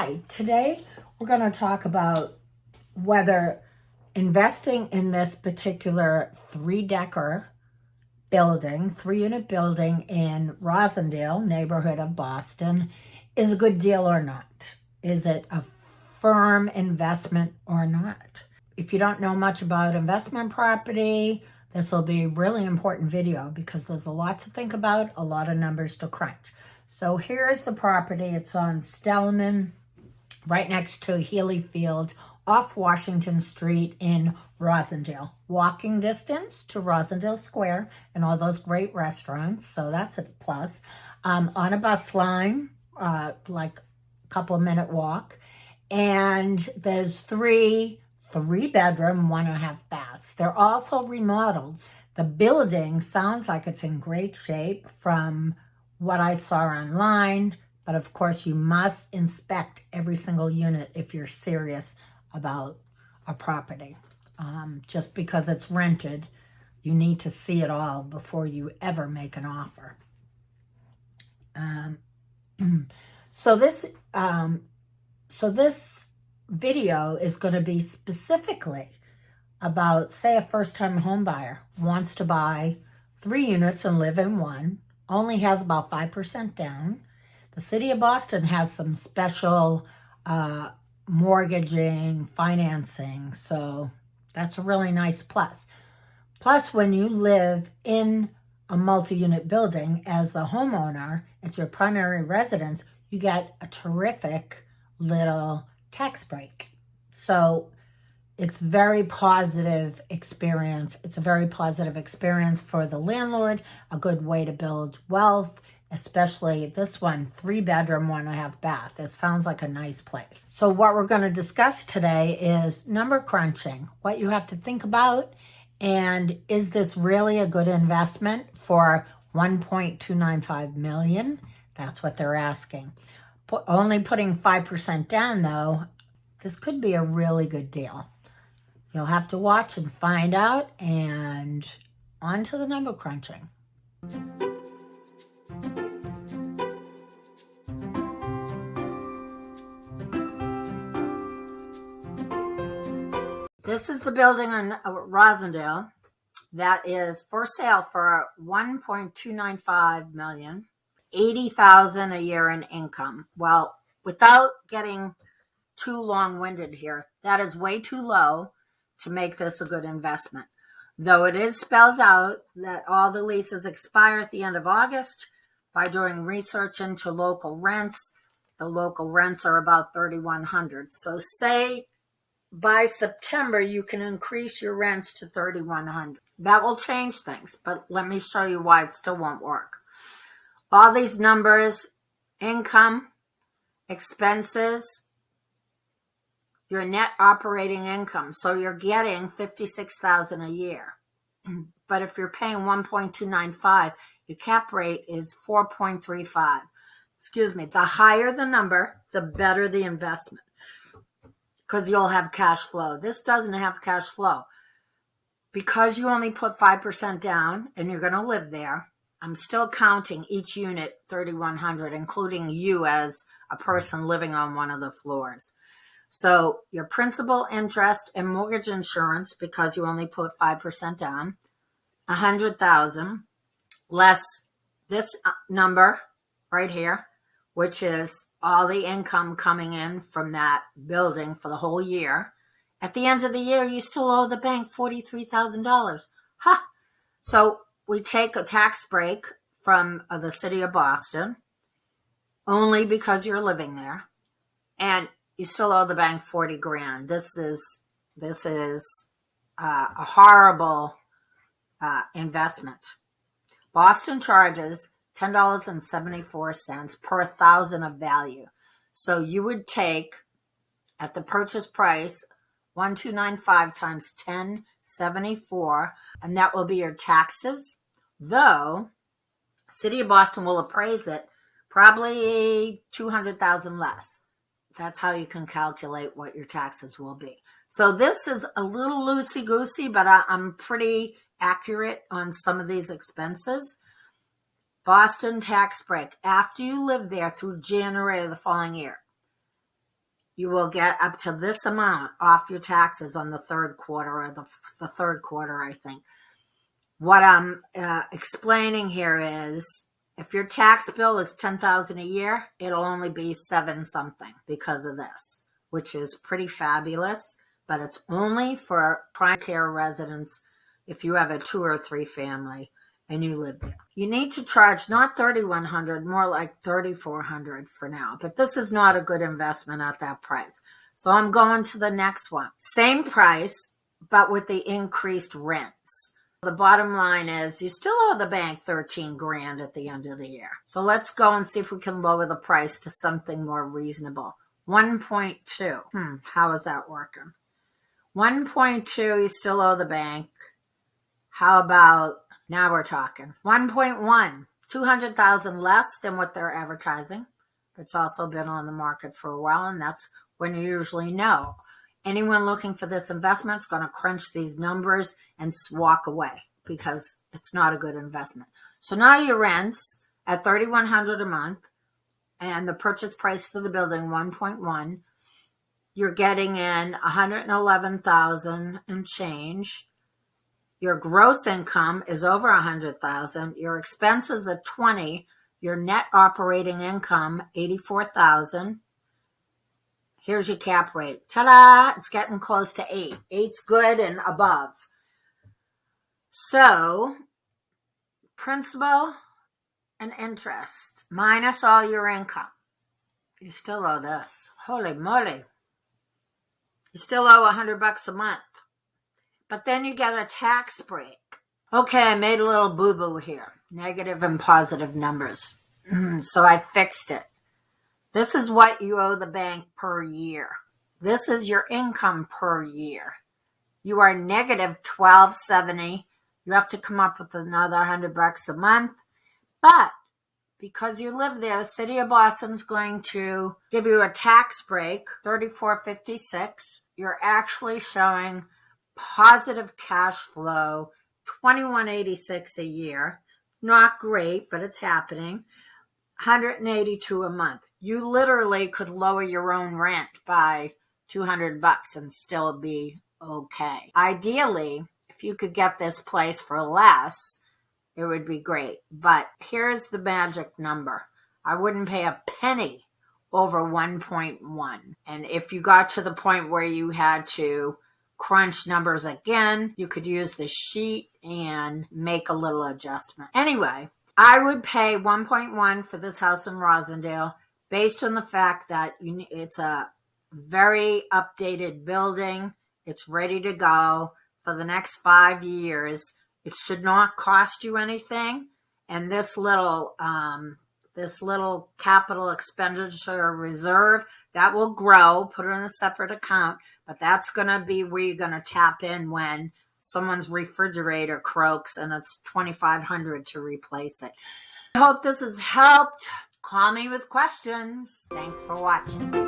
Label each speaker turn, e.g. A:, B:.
A: Hi, today we're going to talk about whether investing in this particular three-unit building in Roslindale, neighborhood of Boston, is a good deal or not. Is it a firm investment or not? If you don't know much about investment property, this will be a really important video because there's a lot to think about, a lot of numbers to crunch. So here's the property. It's on Stellman, right next to Healy Field, off Washington Street in Roslindale. Walking distance to Roslindale Square and all those great restaurants, so that's a plus. On a bus line, like a couple of minute walk. And there's three bedroom, 1.5 baths. They're also remodeled. The building sounds like it's in great shape from what I saw online, but of course you must inspect every single unit if you're serious about a property. Just because it's rented, you need to see it all before you ever make an offer. So this video is going to be specifically about, say, a first-time home buyer wants to buy 3 units and live in one, only has about 5% down. The city of Boston has some special mortgaging, financing, so that's a really nice plus. Plus, when you live in a multi-unit building as the homeowner, it's your primary residence, you get a terrific little tax break. So it's very positive experience. It's a very positive experience for the landlord, a good way to build wealth, especially this one, 3 bedroom, 1.5 bath. It sounds like a nice place. So what we're going to discuss today is number crunching, what you have to think about, and is this really a good investment for $1.295 million? That's what they're asking. Only putting 5% down, though, this could be a really good deal. You'll have to watch and find out, and on to the number crunching. This is the building on Roslindale that is for sale for $1.295 million, $80,000 a year in income. Well, without getting too long-winded here, that is way too low to make this a good investment. Though it is spelled out that all the leases expire at the end of August. By doing research into local rents, the local rents are about $3,100. So say by September you can increase your rents to $3,100. That will change things, but let me show you why it still won't work. All these numbers, income, expenses, your net operating income. So you're getting $56,000 a year. But if you're paying $1.295, your cap rate is 4.35. Excuse me. The higher the number, the better the investment, because you'll have cash flow. This doesn't have cash flow. Because you only put 5% down and you're going to live there, I'm still counting each unit $3,100, including you as a person living on one of the floors. So your principal, interest, and mortgage insurance, because you only put 5% down, $100,000, less this number right here, which is all the income coming in from that building for the whole year. At the end of the year, you still owe the bank $43,000. Ha! So we take a tax break from the city of Boston, only because you're living there, and you still owe the bank 40 grand. This is a horrible investment. Boston charges $10.74 per $1,000 of value. So you would take at the purchase price 1,295 times 10.74, and that will be your taxes. Though City of Boston will appraise it probably $200,000 less. That's how you can calculate what your taxes will be. So this is a little loosey-goosey, but I'm pretty accurate on some of these expenses. Boston tax break. After you live there through January of the following year, you will get up to this amount off your taxes on the third quarter, or the third quarter, I think. What I'm explaining here is, if your tax bill is $10,000 a year, it'll only be 7 something because of this, which is pretty fabulous. But it's only for prime care residents if you have a 2 or 3 family and you live there. You need to charge not $3,100, more like $3,400 for now. But this is not a good investment at that price. So I'm going to the next one. Same price, but with the increased rents. The bottom line is you still owe the bank $13,000 at the end of the year. So let's go and see if we can lower the price to something more reasonable. 1.2. How is that working? 1.2, you still owe the bank. How about, now we're talking. 1.1, 200,000 less than what they're advertising. It's also been on the market for a while, and that's when you usually know. Anyone looking for this investment is going to crunch these numbers and walk away because it's not a good investment. So now your rent's at $3,100 a month, and the purchase price for the building, 1.1. You're getting in $111,000 and change. Your gross income is over $100,000. Your expenses are $20,000. Your net operating income, $84,000. Here's your cap rate. Ta-da! It's getting close to 8. 8's good and above. So, principal and interest minus all your income. You still owe this. Holy moly. You still owe $100 a month. But then you get a tax break. Okay, I made a little boo-boo here. Negative and positive numbers. So I fixed it. This is what you owe the bank per year. This is your income per year. You are negative $1,270. You have to come up with another $100 a month. But because you live there, the city of Boston is going to give you a tax break, $34.56. You're actually showing positive cash flow, $21.86 a year. Not great, but it's happening. $182 a month. You literally could lower your own rent by $200 and still be okay. Ideally, if you could get this place for less, it would be great. But here's the magic number. I wouldn't pay a penny over 1.1. And if you got to the point where you had to crunch numbers again, you could use the sheet and make a little adjustment. Anyway, I would pay 1.1 for this house in Roslindale based on the fact that it's a very updated building. It's ready to go for the next 5 years. It should not cost you anything. And this little capital expenditure reserve, that will grow, put it in a separate account, but that's going to be where you're going to tap in when someone's refrigerator croaks and it's $2,500 to replace it. I hope this has helped. Call me with questions. Thanks for watching.